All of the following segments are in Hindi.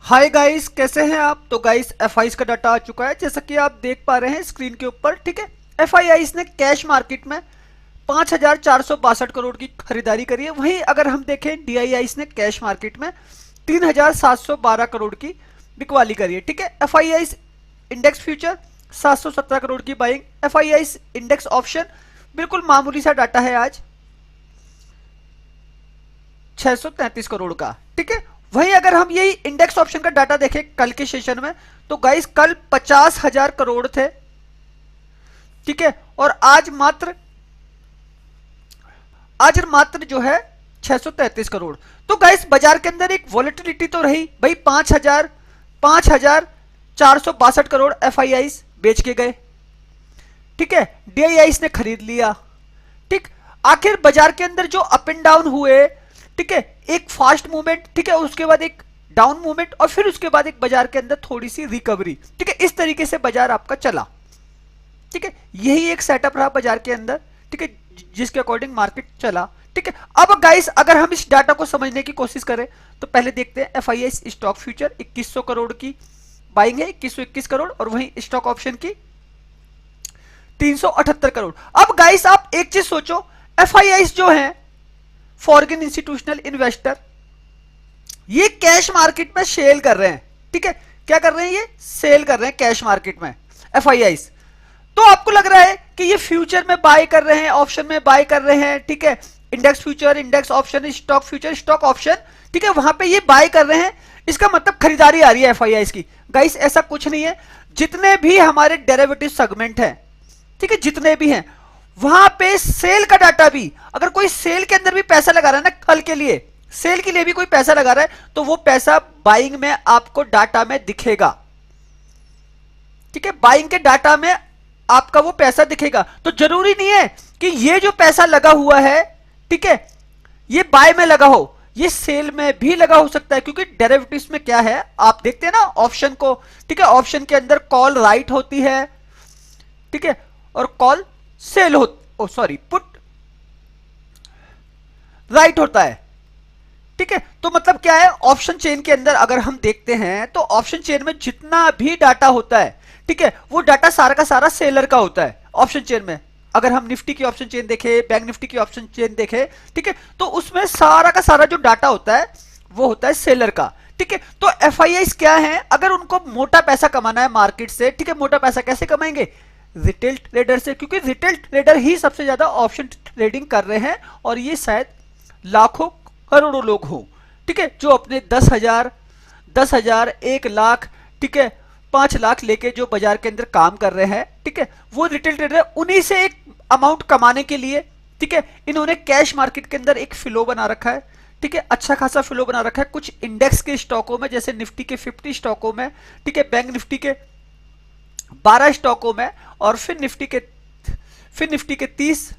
हाय गाइस, कैसे हैं आप। तो गाइस एफआईआईस का डाटा आ चुका है, जैसा कि आप देख पा रहे हैं स्क्रीन के ऊपर। ठीक है, एफआईआईस ने कैश मार्केट में 5,462 करोड़ की खरीदारी करी है। वहीं अगर हम देखें डीआईआईस ने कैश मार्केट में 3,712 करोड़ की बिकवाली करी है। ठीक है, एफआईआईस इंडेक्स फ्यूचर 717 करोड़ की बाइंग। एफआईआईस इंडेक्स ऑप्शन बिल्कुल मामूली सा डाटा है आज 633 करोड़ का। ठीक है, वहीं अगर हम यही इंडेक्स ऑप्शन का डाटा देखें कल के सेशन में, तो गाइस कल 50,000 करोड़ थे। ठीक है, और आज मात्र जो है 633 करोड़। तो गाइस बाजार के अंदर एक वॉलेटिलिटी तो रही भाई। 5,462 करोड़ एफआईआईस बेच के गए। ठीक है, डीआईआईस ने खरीद लिया। ठीक, आखिर बाजार के अंदर जो अप एंड डाउन हुए, ठीक है, एक फास्ट मूवमेंट, ठीक है, उसके बाद एक डाउन मूवमेंट और फिर उसके बाद एक बाजार के अंदर थोड़ी सी रिकवरी। ठीक है, इस तरीके से बाजार आपका चला। ठीक है, यही एक सेटअप रहा बाजार के अंदर। ठीक है, जिसके अकॉर्डिंग मार्केट चला। ठीक है, अब गाइस अगर हम इस डाटा को समझने की कोशिश करें तो पहले देखते हैं एफआईआईस स्टॉक फ्यूचर 2100 करोड़ की बाइंग है, 2121 करोड़, और वहीं स्टॉक ऑप्शन की 378 करोड़। अब गाइस आप एक चीज सोचो, एफआईआईस जो है फॉरेन इंस्टीट्यूशनल इन्वेस्टर, ये कैश मार्केट में सेल कर रहे हैं। ठीक है, क्या कर रहे हैं, ये सेल कर रहे हैं कैश मार्केट में एफआईआईस। तो आपको लग रहा है कि ये फ्यूचर में बाय कर रहे हैं, ऑप्शन में बाय कर रहे हैं। ठीक है, index future, index option, stock future, stock option, ठीक है, वहां पे ये बाय कर रहे हैं, इसका मतलब खरीदारी आ रही है एफआईआईस की। गाइस ऐसा कुछ नहीं है। जितने भी हमारे डेरिवेटिव सेगमेंट है, ठीक है, जितने भी हैं, वहां पे सेल का डाटा भी, अगर कोई सेल के अंदर भी पैसा लगा रहा है ना, कल के लिए सेल के लिए भी कोई पैसा लगा रहा है, तो वो पैसा बाइंग में आपको डाटा में दिखेगा। ठीक है, बाइंग के डाटा में आपका वो पैसा दिखेगा। तो जरूरी नहीं है कि ये जो पैसा लगा हुआ है, ठीक है, ये बाय में लगा हो, ये सेल में भी लगा हो सकता है। क्योंकि डेरिवेटिव्स में क्या है, आप देखते हैं ना ऑप्शन को, ठीक है, ऑप्शन के अंदर कॉल राइट होती है, ठीक है, और कॉल सेल हो सॉरी पुट राइट होता है। ठीक है, तो मतलब क्या है, ऑप्शन चेन के अंदर अगर हम देखते हैं तो ऑप्शन चेन में जितना भी डाटा होता है, ठीक है, वो डाटा सारा का सारा सेलर का होता है ऑप्शन चेन में। अगर हम निफ्टी की ऑप्शन चेन देखें, बैंक निफ्टी की ऑप्शन चेन देखें, ठीक है, तो उसमें सारा का सारा जो डाटा होता है वो होता है सेलर का। ठीक है, तो एफआईआईस क्या है, अगर उनको मोटा पैसा कमाना है मार्केट से, ठीक है, मोटा पैसा कैसे कमाएंगे, रिटेल ट्रेडर से। क्योंकि रिटेल ट्रेडर ही सबसे ज्यादा ऑप्शन ट्रेडिंग कर रहे हैं, और ये शायद लाखों करोड़ों लोग हों, ठीक है, जो अपने 10,000 1 लाख, ठीक है, 5 लाख लेके जो बाजार के अंदर काम कर रहे हैं, ठीक है, वो रिटेल ट्रेडर, उन्हीं से एक अमाउंट कमाने के लिए, ठीक है, इन्होंने कैश मार्केट के अंदर एक फ्लो बना रखा है। ठीक है, अच्छा खासा फ्लो बना रखा है कुछ इंडेक्स के स्टॉकों में, जैसे निफ्टी के 50 स्टॉकों में, ठीक है, बैंक निफ्टी के 12 स्टॉकों में, और फिर निफ्टी के 25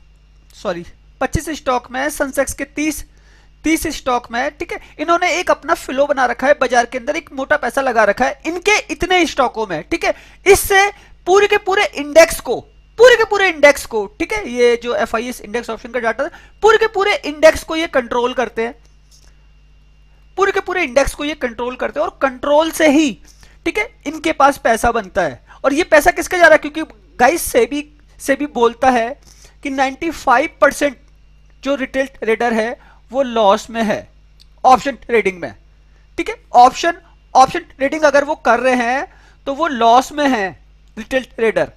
स्टॉक में, सेंसेक्स के 30 स्टॉक में। ठीक है, इन्होंने एक अपना फ्लो बना रखा है बाजार के अंदर, एक मोटा पैसा लगा रखा है इनके इतने स्टॉकों में। ठीक है, इससे पूरे के पूरे इंडेक्स को, ठीक है, ये जो एफआईआईस इंडेक्स ऑप्शन का डाटा है, पूरे के पूरे इंडेक्स को ये कंट्रोल करते हैं, पूरे के पूरे इंडेक्स को ये कंट्रोल करते हैं, और कंट्रोल से ही, ठीक है, इनके पास पैसा बनता है। और ये पैसा किसके जा रहा है, क्योंकि गाइस सेबी बोलता है कि 95% जो रिटेल ट्रेडर है वो लॉस में है ऑप्शन ट्रेडिंग में। ठीक है, ऑप्शन ट्रेडिंग अगर वो कर रहे हैं तो वो लॉस में है रिटेल ट्रेडर,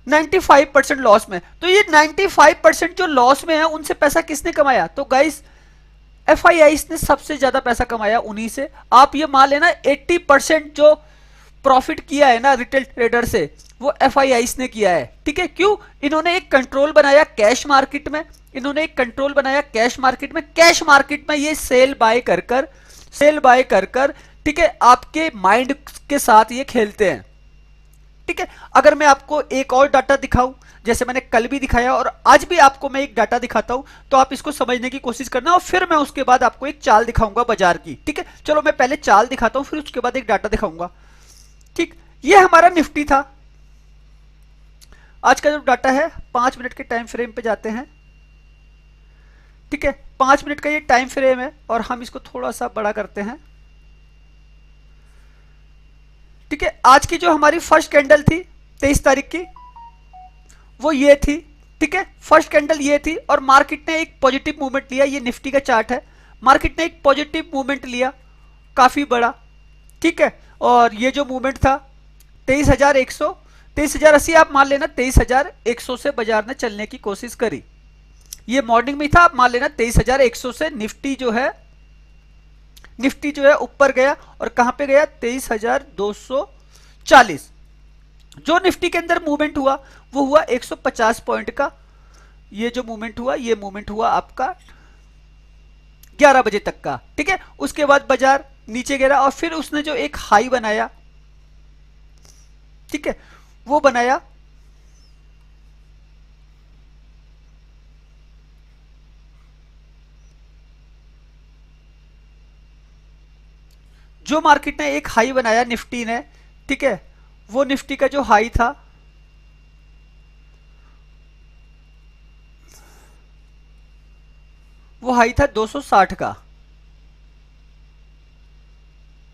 95% लॉस में। तो ये 95% जो लॉस में है, उनसे पैसा किसने कमाया, तो गाइस एफआईआईस ने सबसे ज्यादा पैसा कमाया उन्हीं से। आप ये मान लेना 80% जो प्रॉफिट किया है ना रिटेल ट्रेडर से, वो एफआईआईस ने किया है। ठीक है, क्यों, इन्होंने एक कंट्रोल बनाया कैश मार्केट में, कैश मार्केट में ये सेल बाय कर, ठीक है, आपके माइंड के साथ ये खेलते हैं। ठीक है, अगर मैं आपको एक और डाटा दिखाऊं, जैसे मैंने कल भी दिखाया और आज भी आपको मैं एक डाटा दिखाता हूं, तो आप इसको समझने की कोशिश करना, और फिर मैं उसके बाद आपको एक चाल दिखाऊंगा बाजार की। ठीक है, चलो मैं पहले चाल दिखाता हूं, फिर उसके बाद एक डाटा दिखाऊंगा। ठीक, ये हमारा निफ्टी था। आज का जो डाटा है 5 मिनट के टाइम फ्रेम पे जाते हैं। ठीक है, 5 मिनट का ये टाइम फ्रेम है, और हम इसको थोड़ा सा बड़ा करते हैं। ठीक है, आज की जो हमारी फर्स्ट कैंडल थी 23 तारीख की, वो ये थी। ठीक है, फर्स्ट कैंडल ये थी और मार्केट ने एक पॉजिटिव मूवमेंट लिया। ये निफ्टी का चार्ट है, मार्केट ने एक पॉजिटिव मूवमेंट लिया काफी बड़ा। ठीक है, और ये जो मूवमेंट था 23,100, 23,080 आप मान लेना, 23,100 से बाजार ने चलने की कोशिश करी। ये मॉर्निंग में था, आप मान लेना 23,100 से निफ्टी जो है ऊपर गया और कहां पे गया 23,240। जो निफ्टी के अंदर मूवमेंट हुआ वो हुआ 150 पॉइंट का। ये जो मूवमेंट हुआ, ये मूवमेंट हुआ आपका 11 बजे तक का। ठीक है, उसके बाद बाजार नीचे गिरा और फिर उसने जो एक हाई बनाया, ठीक है, वो बनाया जो मार्केट ने एक हाई बनाया निफ्टी ने। ठीक है, वो निफ्टी का जो हाई था वो हाई था 260 का।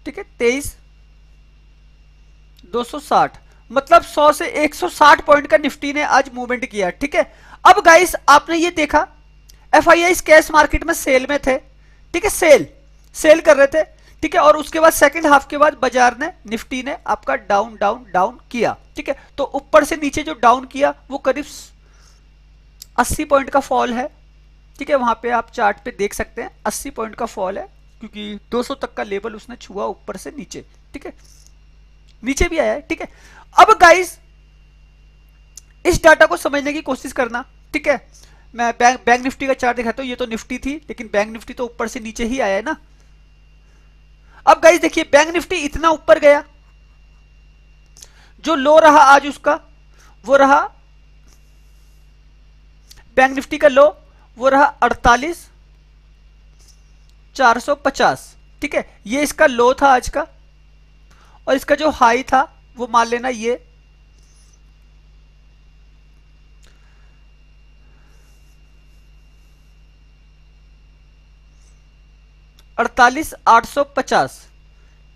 ठीक है, 23,260, मतलब 100 से 160 पॉइंट का निफ्टी ने आज मूवमेंट किया। ठीक है, अब गाइस आपने ये देखा एफआईआई कैश मार्केट में सेल में थे। ठीक है, सेल कर रहे थे। ठीक है, और उसके बाद सेकंड हाफ के बाद बाजार ने, निफ्टी ने आपका डाउन डाउन डाउन किया। ठीक है, तो ऊपर से नीचे जो डाउन किया वो करीब 80 पॉइंट का फॉल है। ठीक है, वहां पे आप चार्ट पे देख सकते हैं 80 पॉइंट का फॉल है, क्योंकि 200 तक का लेवल उसने छुआ ऊपर से नीचे। ठीक है, नीचे भी आया है। ठीक है, अब गाइस इस डाटा को समझने की कोशिश करना। ठीक है, मैं बैंक निफ्टी का चार्ट दिखाता हूं। ये तो निफ्टी थी, लेकिन बैंक निफ्टी तो ऊपर से नीचे ही आया है ना। अब गाइस देखिए, बैंक निफ्टी इतना ऊपर गया, जो लो रहा आज उसका वो रहा, बैंक निफ्टी का लो वो रहा 48,450। ठीक है, ये इसका लो था आज का, और इसका जो हाई था वो मान लेना ये 48,850।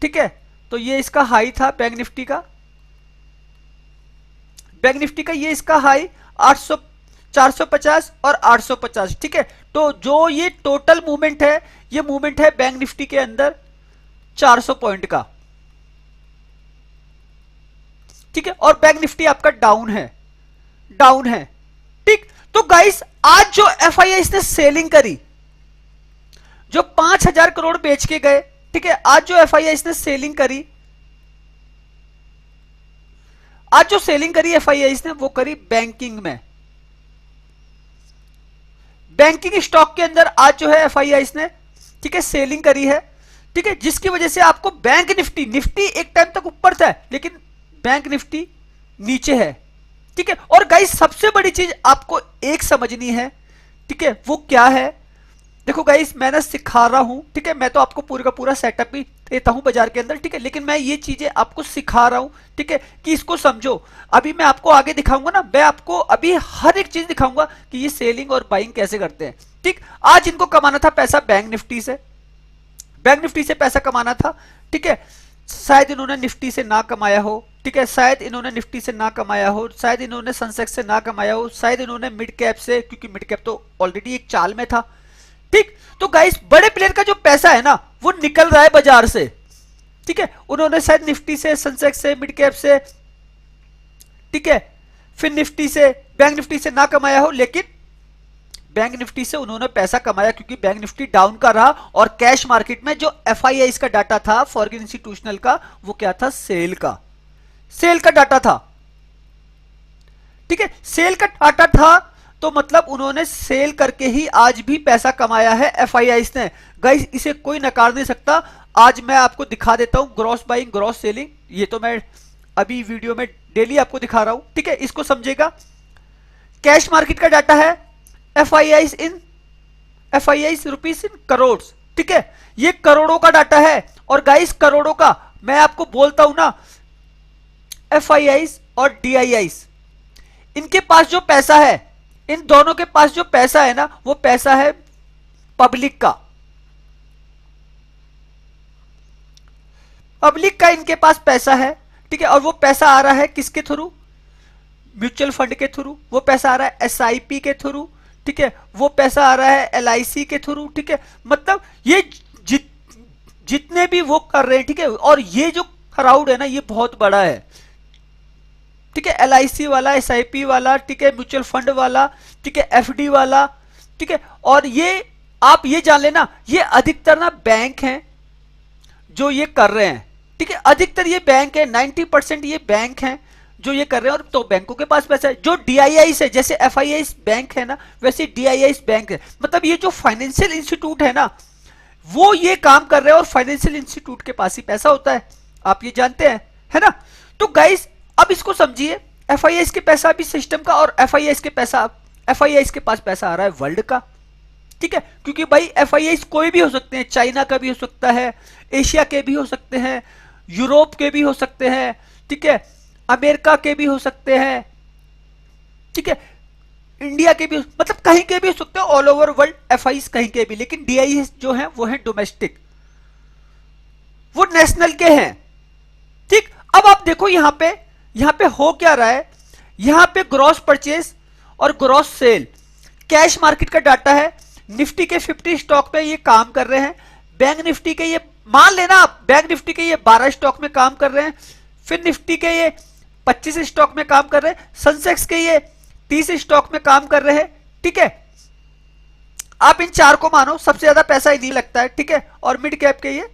ठीक है, तो ये इसका हाई था बैंक निफ्टी का, ये इसका हाई 800, 450 और 850। ठीक है, तो जो ये टोटल मूवमेंट है, ये मूवमेंट है बैंक निफ्टी के अंदर 400 पॉइंट का। ठीक है, और बैंक निफ्टी आपका डाउन है। ठीक, तो गाइस आज जो एफआईआई ने सेलिंग करी, जो 5,000 करोड़ बेच के गए। ठीक है, आज जो एफआईआई ने सेलिंग करी, आज जो सेलिंग करी एफआईआई ने वो करी बैंकिंग में, बैंकिंग स्टॉक के अंदर आज जो है एफआईआई ने, ठीक है, सेलिंग करी है। ठीक है, जिसकी वजह से आपको बैंक निफ्टी एक टाइम तक ऊपर था, लेकिन बैंक निफ्टी नीचे है। ठीक है, और गाइस सबसे बड़ी चीज आपको एक समझनी है। ठीक है, वो क्या है? देखो गाइस, मैं ना सिखा रहा हूं। ठीक है, मैं तो आपको पूरा का पूरा सेटअप भी देता हूं बाजार के अंदर। ठीक है, लेकिन मैं ये चीजें आपको सिखा रहा हूं, ठीक है, कि इसको समझो। अभी मैं आपको आगे दिखाऊंगा ना, मैं आपको अभी हर एक चीज दिखाऊंगा कि ये सेलिंग और बाइंग कैसे करते हैं। ठीक, आज इनको कमाना था पैसा बैंक निफ्टी से पैसा कमाना था। ठीक है, शायद इन्होंने निफ्टी से ना कमाया हो। ठीक है, शायद इन्होंने निफ्टी से ना कमाया हो, शायद इन्होंने सेंसेक्स से ना कमाया हो, शायद इन्होंने मिड कैप से, क्योंकि मिड कैप तो ऑलरेडी एक चाल में था। ठीक, तो गाइस बड़े प्लेयर का जो पैसा है ना वो निकल रहा है बाजार से। ठीक है, उन्होंने शायद निफ्टी से, सेंसेक्स से, मिड कैप से, ठीक है, फिर निफ्टी से, बैंक निफ्टी से ना कमाया हो, लेकिन बैंक निफ्टी से उन्होंने पैसा कमाया, क्योंकि बैंक निफ्टी डाउन का रहा। और कैश मार्केट में जो एफआईआई का डाटा था, फॉरेन इंस्टीट्यूशनल का, वो क्या था? सेल का डाटा था। ठीक है, सेल का डाटा था, तो मतलब उन्होंने सेल करके ही आज भी पैसा कमाया है एफआईआई ने। गाइस इसे कोई नकार नहीं सकता। आज मैं आपको दिखा देता हूं ग्रॉस बाइंग, ग्रॉस सेलिंग। ये तो मैं अभी वीडियो में डेली आपको दिखा रहा हूं। ठीक है, इसको समझेगा। कैश मार्केट का डाटा है एफआईआई रुपीस इन करोड़। ठीक है, ये करोड़ों का डाटा है। और गाइस करोड़ों का मैं आपको बोलता हूं ना, एफआईआई और डीआईआई, इनके पास जो पैसा है, इन दोनों के पास जो पैसा है ना, वो पैसा है पब्लिक का इनके पास पैसा है। ठीक है, और वो पैसा आ रहा है किसके थ्रू, म्यूचुअल फंड के थ्रू, वो पैसा आ रहा है एसआईपी के थ्रू, ठीक है, वो पैसा आ रहा है एलआईसी के थ्रू, ठीक है, मतलब ये जितने भी वो कर रहे हैं, ठीक है, और ये जो क्राउड है ना ये बहुत बड़ा है, ठीक है, एलआईसी वाला, एसआईपी वाला, ठीक है, म्यूचुअल फंड वाला, ठीक है, एफडी वाला, ठीक है, और ये आप ये जान लेना ये अधिकतर ना बैंक हैं जो ये कर रहे हैं, ठीक है, अधिकतर ये बैंक है, 90% ये बैंक हैं जो ये कर रहे हैं, और तो बैंकों के पास पैसा है, जो डीआईआई है, जैसे एफआईआई बैंक है ना वैसे डीआईआई बैंक है, मतलब ये जो फाइनेंशियल इंस्टीट्यूट है ना वो ये काम कर रहे हैं, और फाइनेंशियल इंस्टीट्यूट के पास ही पैसा होता है, आप ये जानते हैं, है ना। तो गाइस अब इसको समझिए, एफआईआई के पैसा भी सिस्टम का, और एफआईआई के पास पैसा आ रहा है वर्ल्ड का, ठीक है, क्योंकि भाई एफआईआई कोई भी हो सकते हैं, चाइना का भी हो सकता है, एशिया के भी हो सकते हैं, यूरोप के भी हो सकते हैं, ठीक है, अमेरिका के भी हो सकते हैं, ठीक है, इंडिया के भी, मतलब कहीं के भी हो सकते हैं, ऑल ओवर वर्ल्ड एफआई कहीं के भी, लेकिन डीआई जो है वो है डोमेस्टिक, वो नेशनल के हैं, ठीक। अब आप देखो यहां पे हो क्या रहा है, यहां पे ग्रॉस परचेज और ग्रॉस सेल कैश मार्केट का डाटा है, निफ्टी के 50 स्टॉक पे ये काम कर रहे हैं, बैंक निफ्टी के ये मान लेना आप, बैंक निफ्टी के ये 12 स्टॉक में काम कर रहे हैं, फिर निफ्टी के ये 25 स्टॉक में काम कर रहे हैं, सेंसेक्स के ये 30 स्टॉक में काम कर रहे हैं, ठीक है, आप इन चार को मानो, सबसे ज्यादा पैसा ही नहीं लगता है, ठीक है, और मिड कैप के ये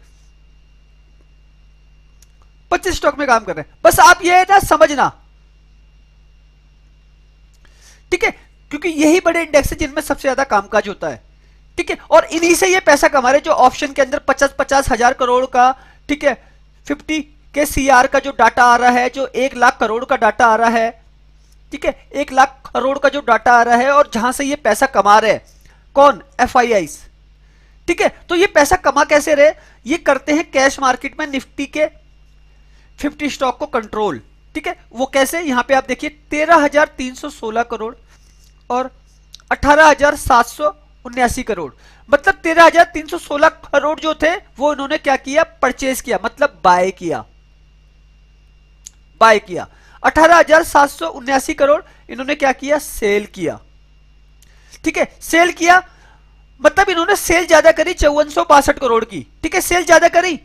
25 स्टॉक में काम कर रहे हैं, बस आप ये ना समझना, ठीक है, क्योंकि यही बड़े इंडेक्स है जिनमें सबसे ज्यादा कामकाज होता है, ठीक है, और इन्हीं से ये पैसा कमा रहे, जो ऑप्शन के अंदर 50-50 हजार करोड़ का, ठीक है, 50 के सीआर का जो डाटा आ रहा है, जो 1 लाख करोड़ का डाटा आ रहा है, ठीक है, 1 लाख करोड़ का जो डाटा आ रहा है, और जहां से ये पैसा कमा रहे हैं कौन, एफआईआई, ठीक है। तो ये पैसा कमा कैसे रहे, ये करते हैं कैश मार्केट में निफ्टी के 50 स्टॉक को कंट्रोल, ठीक है, वो कैसे, यहां पे आप देखिए 13,316 करोड़ और 18,779 करोड़, मतलब 13,316 करोड़ जो थे वो इन्होंने क्या किया, परचेज किया, मतलब बाय किया, 18,779 करोड़ इन्होंने क्या किया, सेल किया, ठीक है, सेल किया, मतलब इन्होंने सेल ज्यादा करी 5462 करोड़ की, ठीक है, सेल ज्यादा करी,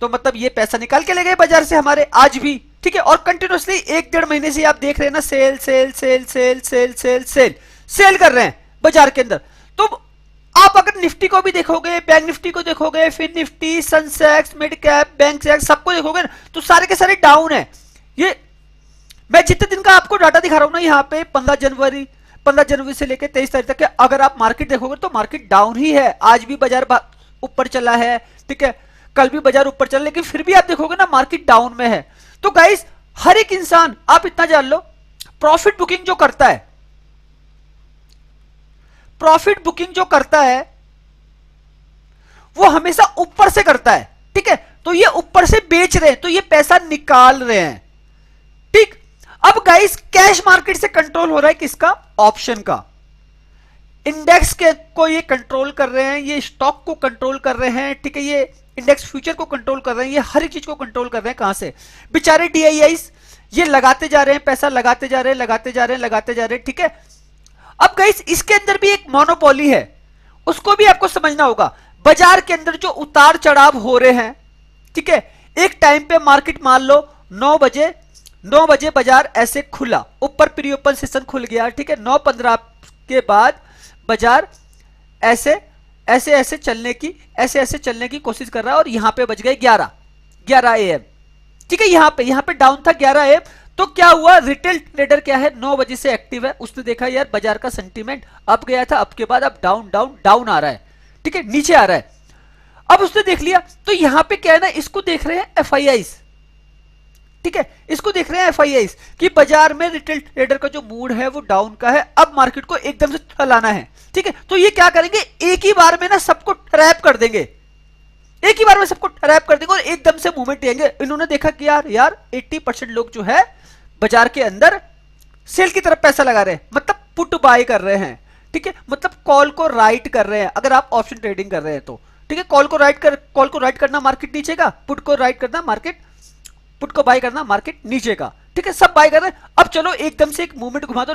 तो मतलब ये पैसा निकाल के ले गए बाजार से हमारे आज भी, ठीक है, और कंटिन्यूसली 1-1.5 महीने से आप देख रहे हैं ना, sale sale sale sale sale sale sale sale कर रहे हैं बाजार के अंदर। तो आप अगर निफ्टी को भी देखोगे, बैंक निफ्टी को देखोगे, फिर Nifty, Sensex, mid cap, Bankex सबको देखोगे ना, तो सारे के सारे डाउन है। ये मैं जितने दिन का आपको डाटा दिखा रहा हूं ना, यहाँ पे 15 जनवरी से लेकर 23 तारीख तक, अगर आप मार्केट देखोगे तो मार्केट डाउन ही है, आज भी बाजार ऊपर चला है, ठीक है, कल भी बाजार ऊपर चला, लेकिन फिर भी आप देखोगे ना मार्केट डाउन में है। तो गाइस हर एक इंसान, आप इतना जान लो, प्रॉफिट बुकिंग जो करता है, प्रॉफिट बुकिंग जो करता है वो हमेशा ऊपर से करता है, ठीक है, तो ये ऊपर से बेच रहे हैं, तो ये पैसा निकाल रहे हैं, ठीक। अब गाइस कैश मार्केट से कंट्रोल हो रहा है किसका, ऑप्शन का, इंडेक्स के को ये कंट्रोल कर रहे हैं, ये स्टॉक को कंट्रोल कर रहे हैं, ठीक है, ये इंडेक्स फ्यूचर को कंट्रोल कर रहे हैं, ये हर एक चीज को कंट्रोल कर रहे हैं, कहां से, बेचारे डीआईआई ये लगाते जा रहे हैं, पैसा लगाते जा रहे हैं, लगाते जा रहे हैं, लगाते जा रहे हैं, ठीक है। अब गाइस इसके अंदर भी एक मोनोपोली है, उसको भी आपको समझना होगा। बाजार के अंदर जो उतार चढ़ाव हो रहे हैं, ठीक है, एक टाइम पे मार्केट मान लो 9 बजे बाजार ऐसे खुला, ऊपर प्री ओपन सेशन खुल गया, ठीक है, 9:15 के बाद बाजार ऐसे ऐसे ऐसे चलने की कोशिश कर रहा है, और यहां पे बज गए 11 AM, ठीक है, यहां पे डाउन था 11 AM। तो क्या हुआ, रिटेल ट्रेडर क्या है 9 बजे से एक्टिव है, उसने देखा यार बाजार का सेंटीमेंट अप गया था, अप के बाद अब डाउन डाउन डाउन आ रहा है, ठीक है, नीचे आ रहा है, अब उसने देख लिया। तो यहां पे क्या है ना, इसको देख रहे हैं एफआईआई, ठीक है, इसको देख रहे हैं एफआईआई कि बाजार में रिटेल ट्रेडर का जो मूड है वो डाउन का है, अब मार्केट को एकदम से चलाना है, ठीक है। तो ये क्या करेंगे, एक ही बार में ना सबको ट्रैप कर देंगे, एक ही बार में सबको ट्रैप कर देंगे और एकदम से मूवमेंट देंगे। इन्होंने देखा कि यार 80% लोग जो है बाजार के अंदर सेल की तरफ पैसा लगा रहे हैं, मतलब पुट बाय कर रहे हैं, ठीक है, मतलब कॉल को राइट कर रहे हैं, अगर आप ऑप्शन ट्रेडिंग कर रहे हैं तो, ठीक है, कॉल को राइट करना मार्केट नीचे का, पुट को राइट करना मार्केट पुट को बाय करना, मार्केट नीचे का, ठीक है, सब बाय कर रहे हैं। अब चलो एकदम से एक मूवमेंट घुमा दो,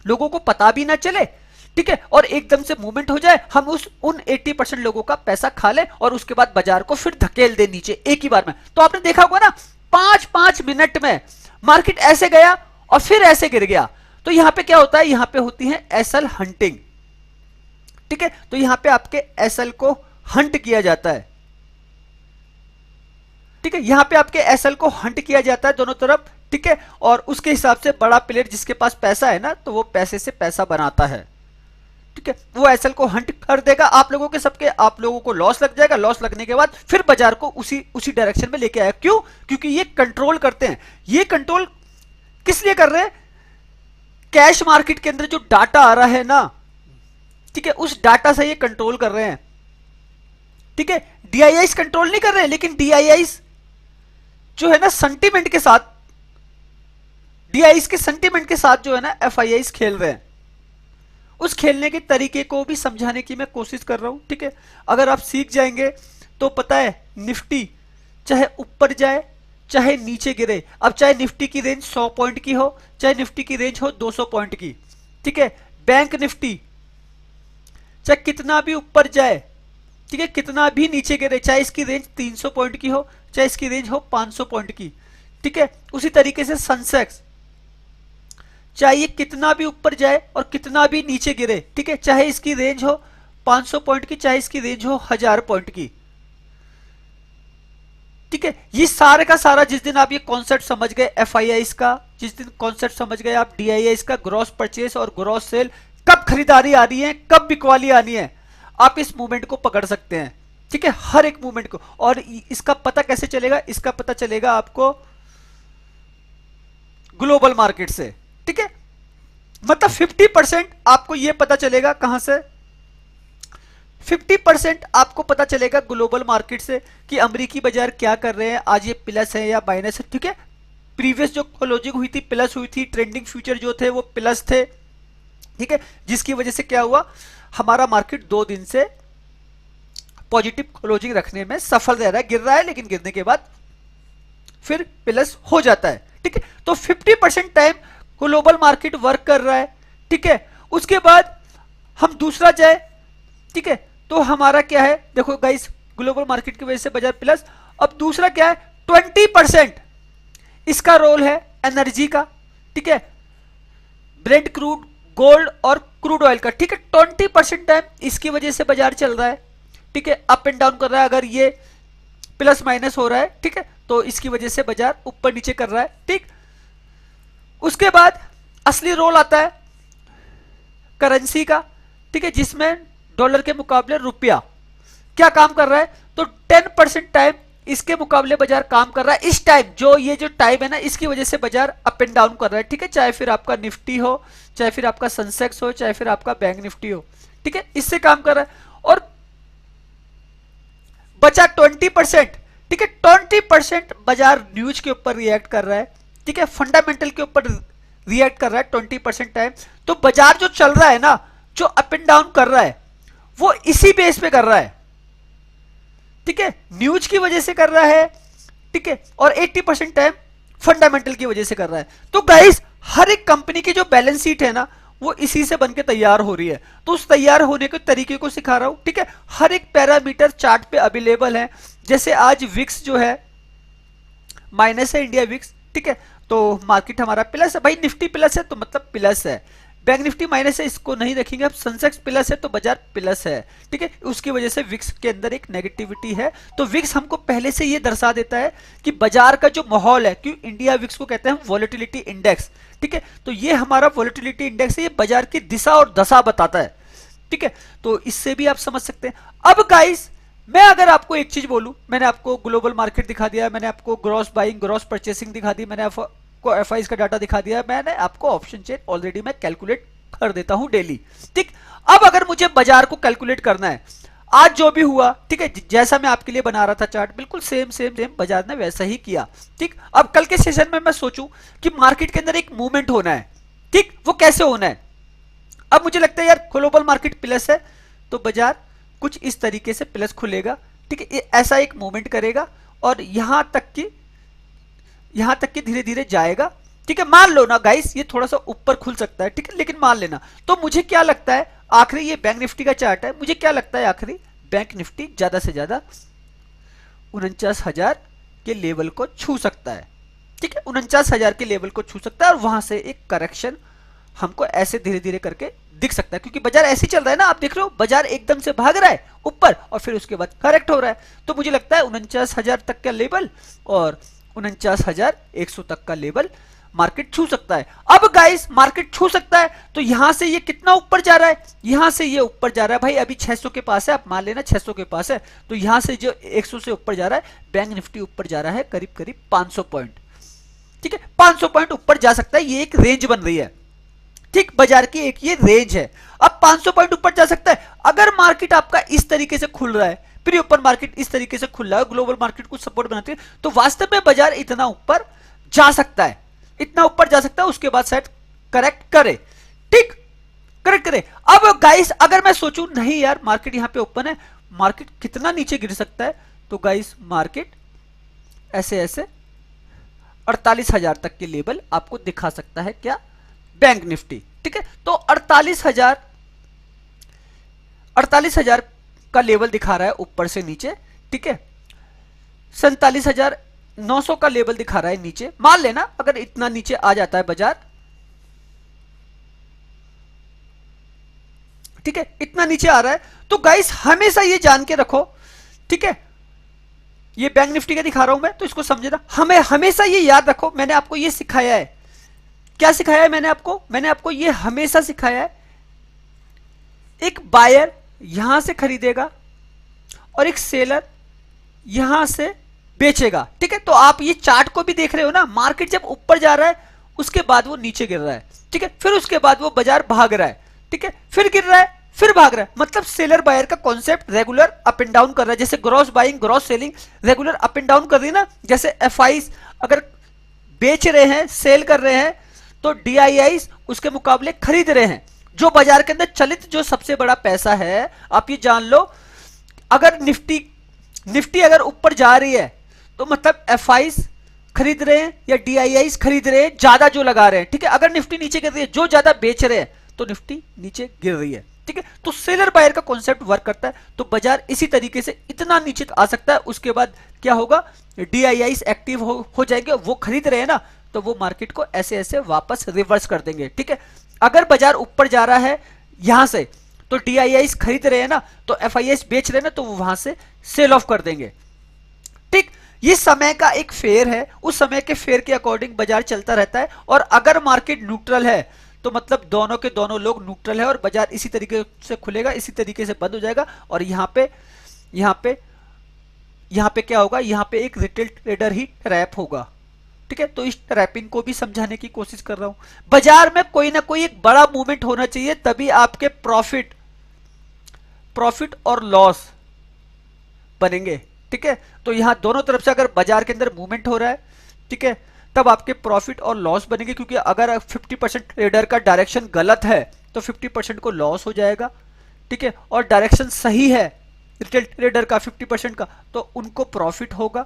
लोगों को पता भी ना चले, ठीक है, और एकदम से मूवमेंट हो जाए, हम उन 80% लोगों का पैसा खा लें और उसके बाद बाजार को फिर धकेल दे नीचे एक ही बार में। तो आपने देखा होगा ना 5-5 मिनट में मार्केट ऐसे गया और फिर ऐसे गिर गया। तो यहां पे क्या होता है, यहां पे होती है एसएल हंटिंग, ठीक है, तो यहां पे आपके एसएल को हंट किया जाता है, ठीक है, यहां पे आपके एसएल को हंट किया जाता है दोनों तरफ, ठीक है, और उसके हिसाब से बड़ा प्लेयर जिसके पास पैसा है ना, तो वो पैसे से पैसा बनाता है, ठीक है, वो एसएल को हंट कर देगा आप लोगों के सबके, आप लोगों को लॉस लग जाएगा, लॉस लगने के बाद फिर बाजार को उसी डायरेक्शन में लेके आया। क्यों? क्योंकि ये कंट्रोल करते हैं। ये कंट्रोल किस लिए कर रहे हैं? कैश मार्केट के अंदर जो डाटा आ रहा है ना, ठीक है, उस डाटा से ये कंट्रोल कर रहे हैं, ठीक है, डीआईआईस कंट्रोल नहीं कर रहे हैं, लेकिन डीआईआईस जो है ना सेंटीमेंट के साथ, डीआईआईस के सेंटीमेंट के साथ जो है ना एफआईआईस खेल रहे हैं। उस खेलने के तरीके को भी समझाने की मैं कोशिश कर रहा हूं, ठीक है, अगर आप सीख जाएंगे तो पता है निफ्टी चाहे ऊपर जाए चाहे नीचे गिरे, अब चाहे निफ्टी की रेंज 100 पॉइंट की हो, चाहे निफ्टी की रेंज हो 200 पॉइंट की, ठीक है, बैंक निफ्टी चाहे कितना भी ऊपर जाए, ठीक है, कितना भी नीचे गिरे, चाहे इसकी रेंज 300 पॉइंट की हो, चाहे इसकी रेंज हो 500 पॉइंट की, ठीक है, उसी तरीके से सेंसेक्स चाहे ये कितना भी ऊपर जाए और कितना भी नीचे गिरे, ठीक है, चाहे इसकी रेंज हो 500 पॉइंट की, चाहे इसकी रेंज हो 1000 पॉइंट की, ठीक है, ये सारे का सारा जिस दिन आप ये कॉन्सेप्ट समझ गए एफआईआईस का, जिस दिन कॉन्सेप्ट समझ गए आप डीआईआईस का, ग्रॉस परचेस और ग्रॉस सेल, कब खरीदारी आ रही है, कब बिकवाली आनी है, आप इस मूवमेंट को पकड़ सकते हैं, ठीक है, हर एक मूवमेंट को। और इसका पता कैसे चलेगा? इसका पता चलेगा आपको ग्लोबल मार्केट से, ठीक है, मतलब 50% आपको यह पता चलेगा कहां से, 50% आपको पता चलेगा ग्लोबल मार्केट से कि अमेरिकी बाजार क्या कर रहे हैं, आज ये प्लस है या माइनस है, ठीक है, प्रीवियस जो क्लोजिंग हुई थी प्लस हुई थी, ट्रेंडिंग फ्यूचर जो थे वो प्लस थे, ठीक है, जिसकी वजह से क्या हुआ, हमारा मार्केट 2 दिन से पॉजिटिव क्लोजिंग रखने में सफल रह रहा है, गिर रहा है लेकिन गिरने के बाद फिर प्लस हो जाता है, ठीक है, तो 50% टाइम ग्लोबल मार्केट वर्क कर रहा है, ठीक है, उसके बाद हम दूसरा जाए, ठीक है, तो हमारा क्या है, देखो गाइस, ग्लोबल मार्केट की वजह से बाजार प्लस। अब दूसरा क्या है, 20% इसका रोल है एनर्जी का, ठीक है, ब्रेंट क्रूड, गोल्ड और क्रूड ऑयल का, ठीक है, 20% टाइम इसकी वजह से बाजार चल रहा है, ठीक है, अप एंड डाउन कर रहा है, अगर ये प्लस माइनस हो रहा है, ठीक है, तो इसकी वजह से बाजार ऊपर नीचे कर रहा है, ठीक। उसके बाद असली रोल आता है करेंसी का, ठीक है, जिसमें डॉलर के मुकाबले रुपया क्या काम कर रहा है, तो 10% टाइम इसके मुकाबले बाजार काम कर रहा है। इस टाइम ये जो टाइम है ना, इसकी वजह से बाजार अप एंड डाउन कर रहा है, ठीक है, चाहे फिर आपका निफ्टी हो, चाहे फिर आपका सेंसेक्स हो, चाहे फिर आपका बैंक निफ्टी हो, ठीक है, इससे काम कर रहा है। और बचा 20%, ठीक है, 20% बाजार न्यूज के ऊपर रिएक्ट कर रहा है, ठीक है, फंडामेंटल के ऊपर रिएक्ट कर रहा है 20% टाइम। तो बाजार जो चल रहा है ना, जो अप एंड डाउन कर रहा है, वो इसी बेस पे कर रहा है, ठीक है, न्यूज की वजह से कर रहा है, ठीक है, और 80% टाइम फंडामेंटल की वजह से कर रहा है। तो गाइस, हर एक कंपनी की जो बैलेंस शीट है ना, वो इसी से बनके तैयार हो रही है, तो उस तैयार होने के तरीके को सिखा रहा हूं, ठीक है, हर एक पैरामीटर चार्ट पे अवेलेबल है। जैसे आज विक्स जो है माइनस है, इंडिया विक्स, ठीक है, तो मार्केट हमारा प्लस है, भाई निफ्टी प्लस है तो मतलब प्लस है, बैंक निफ्टी माइनस है, इसको नहीं रखेंगे। अब सेंसेक्स प्लस है तो बाजार प्लस है, ठीक है, उसकी वजह से विक्स के अंदर एक नेगेटिविटी है। तो विक्स हमको पहले से ये दर्शा देता है कि बाजार का जो माहौल है, क्यों इंडिया विक्स को कहते हैं हम वॉलेटिलिटी इंडेक्स, ठीक है, तो ये हमारा वॉलेटिलिटी इंडेक्स है, ये बाजार की दिशा और दशा बताता है, ठीक है, तो इससे भी आप समझ सकते हैं। अब गाइस, मैं अगर आपको एक चीज बोलूं, मैंने आपको ग्लोबल मार्केट दिखा दिया, मैंने आपको ग्रॉस बाइंग ग्रॉस परचेसिंग दिखा दी, मैंने आपको एफआईआईस का डाटा दिखा दिया, मैंने आपको ऑप्शन चेन ऑलरेडी मैं कैलकुलेट कर देता हूं डेली, ठीक। अब अगर मुझे बाजार को कैलकुलेट करना है, आज जो भी हुआ, ठीक है, जैसा मैं आपके लिए बना रहा था चार्ट, बिल्कुल सेम सेम सेम बाजार ने वैसा ही किया, ठीक। अब कल के सेशन में मैं सोचूं कि मार्केट के अंदर एक मूवमेंट होना है, ठीक, वो कैसे होना है। अब मुझे लगता है यार ग्लोबल मार्केट प्लस है, तो बाजार कुछ इस तरीके से प्लस खुलेगा, ठीक है, ऐसा एक मूवमेंट करेगा और यहां तक कि यहां तक कि धीरे धीरे जाएगा। ठीक है, मान लो ना गाइस ये थोड़ा सा ऊपर खुल सकता है, ठीक है, लेकिन मान लेना। तो मुझे क्या लगता है आखिरी, ये बैंक निफ्टी का चार्ट है, मुझे क्या लगता है आखिरी बैंक निफ्टी ज्यादा से ज्यादा 49,000 के लेवल को छू सकता है। ठीक है, 49,000 के लेवल को छू सकता है, और वहां से एक करेक्शन हमको ऐसे धीरे धीरे करके दिख सकता है, क्योंकि बाजार ऐसे ही चल रहा है ना, आप देख रहे हो बाजार एकदम से भाग रहा है ऊपर और फिर उसके बाद करेक्ट हो रहा है। तो मुझे लगता है 49,000 तक का लेवल और 49,100 तक का लेवल मार्केट छू सकता है। अब गाइस मार्केट छू सकता है तो यहां से ये कितना ऊपर जा रहा है, यहां से ये ऊपर जा रहा है भाई, अभी 600 के पास है, आप मान लेना 600 के पास है, तो यहां से जो 100 से ऊपर जा रहा है, बैंक निफ्टी ऊपर जा रहा है करीब करीब 500 पॉइंट। ठीक है, 500 पॉइंट ऊपर जा सकता है, ये एक रेंज बन रही है। ठीक, बाजार की एक ये रेंज है। अब 500 पॉइंट ऊपर जा सकता है अगर मार्केट आपका इस तरीके से खुल रहा है, प्री ओपन मार्केट इस तरीके से खुल रहा है, ग्लोबल मार्केट को सपोर्ट बनाती है, तो वास्तव में बाजार इतना ऊपर जा सकता है, इतना ऊपर जा सकता है, उसके बाद शायद करेक्ट करे। ठीक, करेक्ट करे। अब गाइस अगर मैं सोचूं नहीं यार मार्केट यहां पे ओपन है, मार्केट कितना नीचे गिर सकता है, तो गाइस मार्केट ऐसे ऐसे 48,000 तक के लेवल आपको दिखा सकता है, क्या, बैंक निफ्टी। ठीक है, तो 48,000 का लेवल दिखा रहा है ऊपर से नीचे। ठीक है, 47,900 का लेवल दिखा रहा है नीचे, मान लेना अगर इतना नीचे आ जाता है बाजार, ठीक है, इतना नीचे आ रहा है, तो गाइस हमेशा ये जान के रखो, ठीक है, ये बैंक निफ्टी का दिखा रहा हूं मैं, तो इसको समझना, हमें हमेशा ये याद रखो, मैंने आपको ये सिखाया है, क्या सिखाया है मैंने आपको ये हमेशा सिखाया है, एक बायर यहां से खरीदेगा और एक सेलर यहां से बेचेगा। ठीक है, तो आप ये चार्ट को भी देख रहे हो ना, मार्केट जब ऊपर जा रहा है उसके बाद वो नीचे गिर रहा है, ठीक है, फिर उसके बाद वो बाजार भाग रहा है, ठीक है, फिर गिर रहा है, फिर भाग रहा है, मतलब सेलर बायर का concept regular up and down कर रहा है, जैसे gross buying gross selling regular up and down कर रही है ना, जैसे एफआईज अगर बेच रहे हैं सेल कर रहे हैं, तो डीआईआईज उसके मुकाबले खरीद रहे हैं। जो बाजार के अंदर चलित जो सबसे बड़ा पैसा है, आप ये जान लो, अगर निफ्टी अगर ऊपर जा रही है तो मतलब एफआईज खरीद रहे हैं या डीआईआईज खरीद रहे हैं, ज्यादा जो लगा रहे हैं। ठीक है, अगर निफ्टी नीचे गिर रही है, जो ज्यादा बेच रहे हैं, तो निफ्टी नीचे गिर रही है। ठीक है, तो सेलर बायर का कॉन्सेप्ट वर्क करता है, तो बाजार इसी तरीके से इतना नीचे आ सकता है, उसके बाद क्या होगा, डीआईआईज एक्टिव हो जाएंगे, वो खरीद रहे हैं ना, तो वो मार्केट को ऐसे ऐसे वापस रिवर्स कर देंगे। ठीक है, अगर बाजार ऊपर जा रहा है यहां से, तो डीआईआईज खरीद रहे हैं ना, तो एफआईएस बेच रहे हैं ना, तो वो वहां से सेल ऑफ कर देंगे। ठीक, ये समय का एक फेयर है, उस समय के फेयर के अकॉर्डिंग बाजार चलता रहता है, और अगर मार्केट न्यूट्रल है तो मतलब दोनों के दोनों लोग न्यूट्रल है, और बाजार इसी तरीके से खुलेगा, इसी तरीके से बंद हो जाएगा, और यहाँ पे क्या होगा, यहाँ पे एक रिटेल ट्रेडर ही ट्रैप होगा। ठीक है, तो इस ट्रैपिंग को भी समझाने की कोशिश कर रहा हूं। बाजार में कोई ना कोई एक बड़ा मूवमेंट होना चाहिए, तभी आपके प्रॉफिट और लॉस बनेंगे। ठीक है, तो यहां दोनों तरफ से अगर बाजार के अंदर मूवमेंट हो रहा है, ठीक है, तब आपके प्रॉफिट और लॉस बनेंगे, क्योंकि अगर 50% ट्रेडर का डायरेक्शन गलत है तो 50% को लॉस हो जाएगा। ठीक है, और डायरेक्शन सही है रिटेल ट्रेडर का 50% का, तो उनको प्रॉफिट होगा।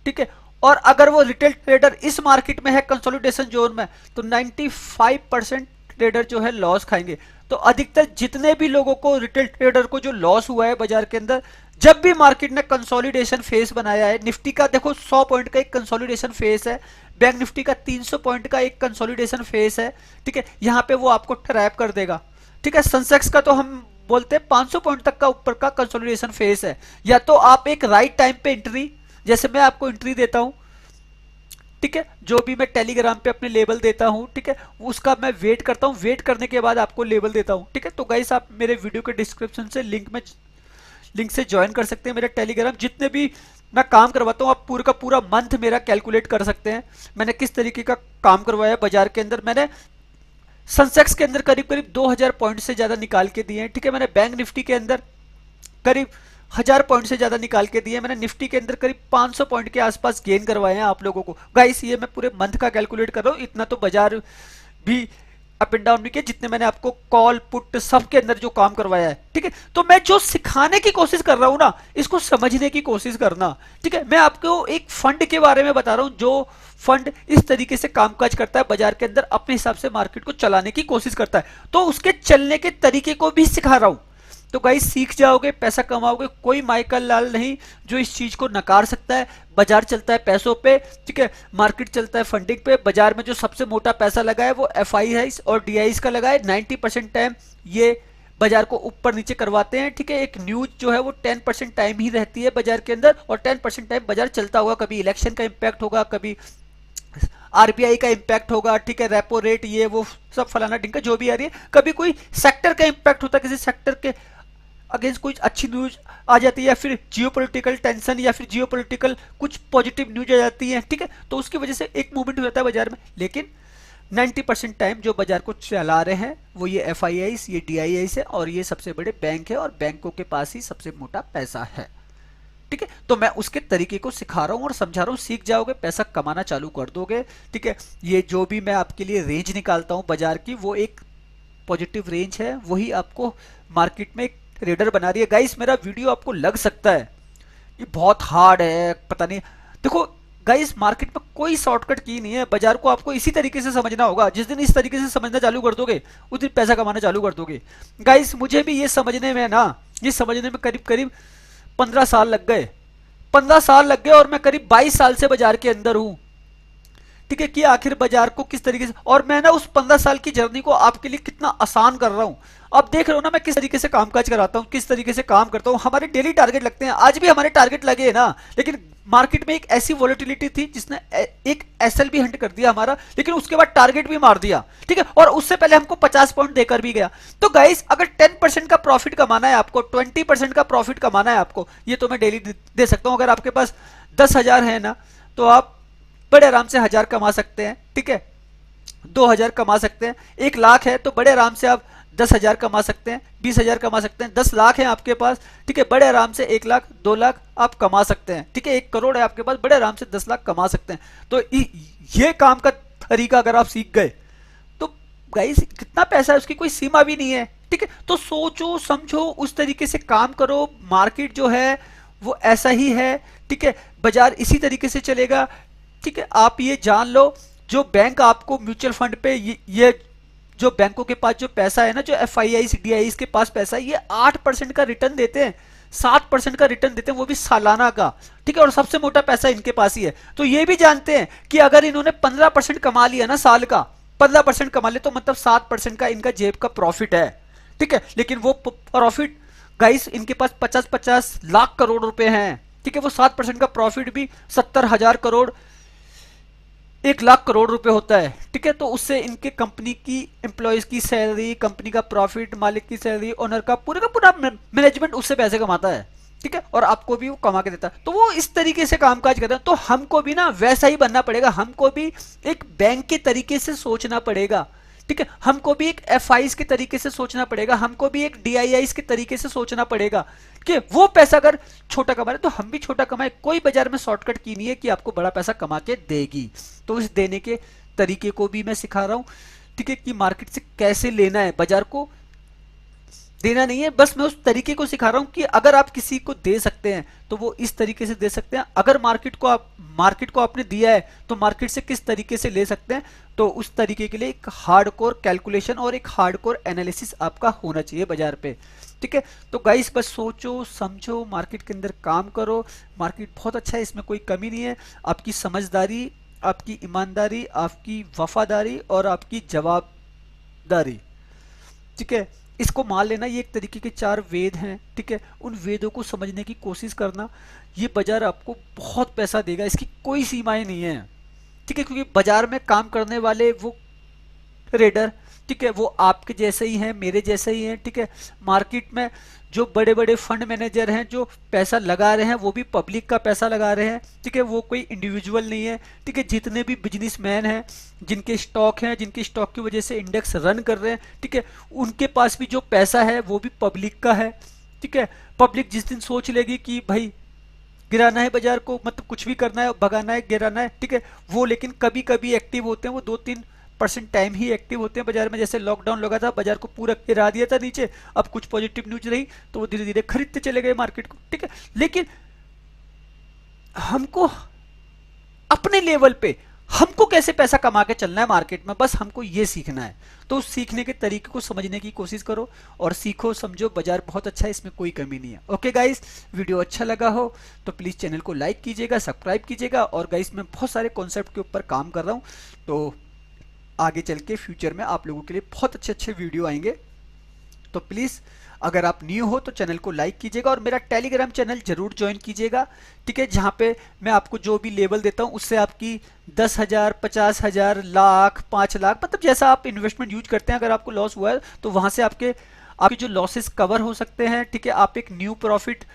ठीक है, और अगर वो रिटेल ट्रेडर इस मार्केट में है कंसोलिडेशन जोन में, तो 95% ट्रेडर जो है लॉस खाएंगे। तो अधिकतर जितने भी लोगों को रिटेल ट्रेडर को जो लॉस हुआ है बाजार के अंदर, जब भी मार्केट ने कंसोलिडेशन फेस बनाया है, निफ्टी का देखो 100 पॉइंट का एक कंसोलिडेशन फेस है, बैंक निफ्टी का 300 पॉइंट का एक कंसोलिडेशन फेस है। ठीक है, यहां पे वो आपको ट्रैप कर देगा। ठीक है, सेंसेक्स का तो हम बोलते हैं 500 पॉइंट तक का ऊपर का कंसोलिडेशन फेस है, या तो आप एक राइट टाइम पे एंट्री, जैसे मैं आपको एंट्री देता हूं, ठीक है, जो भी मैं टेलीग्राम पे अपने लेवल देता हूं, ठीक है, उसका मैं वेट करता हूं, वेट करने के बाद आपको लेवल देता हूं। ठीक है, तो गाइस आप मेरे वीडियो के डिस्क्रिप्शन से लिंक से ज्वाइन कर सकते हैं मेरा टेलीग्राम, जितने भी मैं काम करवाता हूं, आप पूरा का पूरा मंथ मेरा कैलकुलेट कर सकते हैं मैंने किस तरीके का काम करवाया है बाजार के अंदर। मैंने सेंसेक्स के अंदर करीब करीब 2000 पॉइंट से ज्यादा निकाल के दिए हैं। ठीक है, मैंने बैंक निफ्टी के अंदर करीब 1000 पॉइंट से ज्यादा निकाल के दिए, मैंने निफ्टी के अंदर करीब 500 पॉइंट के आसपास गेन करवाए हैं आप लोगों को। गाइस ये मैं पूरे मंथ का कैलकुलेट कर रहा हूं, इतना तो बाजार भी अप एंड डाउन भी किया, जितने मैंने आपको कॉल पुट सब के अंदर जो काम करवाया है, ठीक है। तो मैं जो सिखाने की कोशिश कर रहा हूं ना, इसको समझने की कोशिश करना, ठीक है। मैं आपको एक फंड के बारे में बता रहा हूं, जो फंड इस तरीके से कामकाज करता है बाजार के अंदर, अपने हिसाब से मार्केट को चलाने की कोशिश करता है, तो उसके चलने के तरीके को भी सिखा रहा हूं। तो गाइस सीख जाओगे, पैसा कमाओगे, कोई माइकल लाल नहीं जो इस चीज को नकार सकता है। बाजार चलता है पैसों पे, ठीक है, मार्केट चलता है फंडिंग पे। बाजार में जो सबसे मोटा पैसा लगा है वो एफआई और डीआई का लगा है। 90% टाइम ये बाजार को ऊपर नीचे करवाते हैं, ठीक है। एक न्यूज जो है वो 10% टाइम ही रहती है बाजार के अंदर, और 10% टाइम बाजार चलता होगा। कभी इलेक्शन का इंपैक्ट होगा, कभी आरबीआई का इंपैक्ट होगा, ठीक है, रेपो रेट, ये वो सब फलाना ढिंका जो भी आ रही है। कभी कोई सेक्टर का इंपैक्ट होता है, किसी सेक्टर के अगेंस्ट कुछ अच्छी न्यूज आ जाती है, या फिर जियोपॉलिटिकल टेंशन, या फिर जियोपॉलिटिकल कुछ पॉजिटिव न्यूज आ जाती है, ठीक है। तो उसकी वजह से एक मूवमेंट हो जाता है बाजार में। लेकिन 90% टाइम जो बाजार को चला रहे हैं वो ये एफआईआई, ये डीआईआई है, और ये सबसे बड़े बैंक है, और बैंकों के पास ही सबसे मोटा पैसा है, ठीक है। तो मैं उसके तरीके को सिखा रहा हूं और समझा रहा हूं, सीख जाओगे, पैसा कमाना चालू कर दोगे, ठीक है। ये जो भी मैं आपके लिए रेंज निकालता हूं बाजार की, वो एक पॉजिटिव रेंज है, वही आपको मार्केट में एक ट्रेडर बना रही है। गाइस मेरा वीडियो आपको लग सकता है ये बहुत हार्ड है, पता नहीं, देखो गाइस मार्केट में कोई शॉर्टकट की नहीं है। बाजार को आपको इसी तरीके से समझना होगा। जिस दिन इस तरीके से समझना चालू कर दोगे, उस दिन पैसा कमाना चालू कर दोगे। गाइस मुझे भी ये समझने में ना, ये समझने में करीब करीब 15 साल लग गए, 15 साल लग गए, और मैं करीब 22 साल से बाजार के अंदर हूं, ठीक है, कि आखिर बाजार को किस तरीके से, और मैं ना उस 15 साल की जर्नी को आपके लिए कितना आसान कर रहा हूं। अब देख रहे हो ना मैं किस तरीके से कामकाज कराता हूं, किस तरीके से काम करता हूं। हमारे डेली टारगेट लगते हैं, आज भी हमारे टारगेट लगे ना, लेकिन मार्केट में एक ऐसी वॉलेटिलिटी थी जिसने एक एसएल भी हंट कर दिया हमारा, लेकिन उसके बाद टारगेट भी मार दिया, ठीक है, और उससे पहले हमको 50 पॉइंट देकर भी गया। तो गाइस अगर 10% का प्रॉफिट कमाना है आपको, 20% का प्रॉफिट कमाना है आपको, ये तो मैं डेली दे सकता हूं। अगर आपके पास 10,000 है ना, तो आप बड़े आराम से 1000 कमा सकते हैं, ठीक है, 2000 कमा सकते हैं। 1,00,000 है तो बड़े आराम से आप 10,000 कमा सकते हैं, 20,000 कमा सकते हैं। 10 लाख है आपके पास, ठीक है, बड़े आराम से 1,00,000 2,00,000 आप कमा सकते हैं, ठीक है। 1 करोड़ है आपके पास, बड़े आराम से 10 लाख कमा सकते हैं। तो ये काम का तरीका अगर आप सीख गए तो गाइस कितना पैसा है उसकी कोई सीमा भी नहीं है, ठीक है। तो सोचो समझो, उस तरीके से काम करो। मार्केट जो है वो ऐसा ही है, ठीक है, बाजार इसी तरीके से चलेगा, ठीक है। आप ये जान लो, जो बैंक आपको म्यूचुअल फंड पे ये जो बैंकों के पास जो पैसा है ना, जो एफआईआई डीआई के पास पैसा है, ये 8% का रिटर्न देते हैं, 7% का रिटर्न देते हैं, वो भी सालाना का, ठीक है, और सबसे मोटा पैसा इनके पास ही है। तो ये भी जानते हैं कि अगर इन्होंने 15% कमा लिया ना, साल का 15% कमा ले, तो मतलब 7% का इनका जेब का प्रॉफिट है, ठीक है। लेकिन वो प्रॉफिट गाइस इनके पास 50-50 लाख करोड़ रुपए हैं, ठीक है। वो 7% का प्रॉफिट भी 70,000 करोड़, 1,00,000 करोड़ रुपए होता है, ठीक है। तो उससे इनके कंपनी की एम्प्लॉयज की सैलरी, कंपनी का प्रॉफिट, मालिक की सैलरी, ओनर का पूरा मैनेजमेंट उससे पैसे कमाता है, ठीक है, और आपको भी वो कमा के देता है। तो वो इस तरीके से कामकाज करता है। तो हमको भी ना वैसा ही बनना पड़ेगा, हमको भी एक बैंक के तरीके से सोचना पड़ेगा, ठीक है। हमको भी एक एफआईज के तरीके से सोचना पड़ेगा, हमको भी एक डीआईआईज के तरीके से सोचना पड़ेगा कि वो पैसा अगर छोटा कमा रहे तो हम भी छोटा कमाए। कोई बाजार में शॉर्टकट की नहीं है कि आपको बड़ा पैसा कमा के देगी। तो इस देने के तरीके को भी मैं सिखा रहा हूं, ठीक है, कि मार्केट से कैसे लेना है, बाजार को देना नहीं है। बस मैं उस तरीके को सिखा रहा हूं कि अगर आप किसी को दे सकते हैं तो वो इस तरीके से दे सकते हैं। अगर मार्केट को आपने दिया है तो मार्केट से किस तरीके से ले सकते हैं। तो उस तरीके के लिए एक हार्डकोर कैलकुलेशन और एक हार्डकोर एनालिसिस आपका होना चाहिए बाजार पे, ठीक है। तो गाइस बस सोचो समझो, मार्केट के अंदर काम करो। मार्केट बहुत अच्छा है, इसमें कोई कमी नहीं है। आपकी समझदारी, आपकी ईमानदारी, आपकी वफादारी और आपकी जवाबदारी, ठीक है, इसको मान लेना। ये एक तरीके के 4 वेद हैं, ठीक है। उन वेदों को समझने की कोशिश करना। ये बाजार आपको बहुत पैसा देगा, इसकी कोई सीमाएं नहीं है, ठीक है। क्योंकि बाजार में काम करने वाले वो ट्रेडर, ठीक है, वो आपके जैसे ही हैं, मेरे जैसे ही हैं, ठीक है। मार्केट में जो बड़े बड़े फंड मैनेजर हैं जो पैसा लगा रहे हैं, वो भी पब्लिक का पैसा लगा रहे हैं, ठीक है, वो कोई इंडिविजुअल नहीं है, ठीक है। जितने भी बिजनेसमैन हैं, जिनके स्टॉक हैं, जिनके स्टॉक की वजह से इंडेक्स रन कर रहे हैं, ठीक है, उनके पास भी जो पैसा है वो भी पब्लिक का है, ठीक है। पब्लिक जिस दिन सोच लेगी कि भाई गिराना है बाजार को, मतलब कुछ भी करना है, भगाना है, गिराना है, ठीक है, वो लेकिन कभी कभी एक्टिव होते हैं, वो 2-3 परसेंट टाइम ही एक्टिव होते हैं बाजार में। जैसे लॉकडाउन लगा था, बाजार को पूरा गिरा दिया था नीचे, अब कुछ पॉजिटिव न्यूज रही तो वो धीरे धीरे खरीदते चले गए मार्केट को, ठीक है। लेकिन हमको अपने लेवल पे हमको कैसे पैसा कमा के चलना है मार्केट में, बस हमको ये सीखना है। तो उस सीखने के तरीके को समझने की कोशिश करो और सीखो, समझो, बाजार बहुत अच्छा है, इसमें कोई कमी नहीं है। ओके गाइस, वीडियो अच्छा लगा हो तो प्लीज़ चैनल को लाइक कीजिएगा, सब्सक्राइब कीजिएगा। और गाइस मैं बहुत सारे कॉन्सेप्ट के ऊपर काम कर रहा हूँ, तो आगे चल के फ्यूचर में आप लोगों के लिए बहुत अच्छे अच्छे वीडियो आएंगे। तो प्लीज़ अगर आप न्यू हो तो चैनल को लाइक कीजिएगा और मेरा टेलीग्राम चैनल जरूर ज्वाइन कीजिएगा, ठीक है, जहाँ पे मैं आपको जो भी लेवल देता हूँ उससे आपकी 10,000, 50,000, लाख, 5 लाख, मतलब जैसा आप इन्वेस्टमेंट यूज करते हैं, अगर आपको लॉस हुआ है तो वहाँ से आपके जो लॉसेस कवर हो सकते हैं, ठीक है। आप एक न्यू प्रॉफिट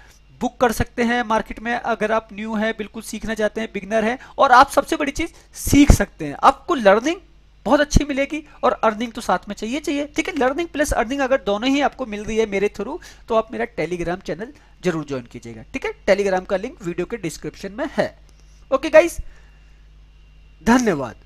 बुक कर सकते हैं मार्केट में, अगर आप न्यू है, बिल्कुल सीखना चाहते हैं, बिगनर है, और आप सबसे बड़ी चीज सीख सकते हैं। आपको लर्निंग बहुत अच्छी मिलेगी और अर्निंग तो साथ में चाहिए, ठीक है। लर्निंग प्लस अर्निंग अगर दोनों ही आपको मिल रही है मेरे थ्रू, तो आप मेरा टेलीग्राम चैनल जरूर ज्वाइन कीजिएगा, ठीक है। टेलीग्राम का लिंक वीडियो के डिस्क्रिप्शन में है। ओके गाइस, धन्यवाद।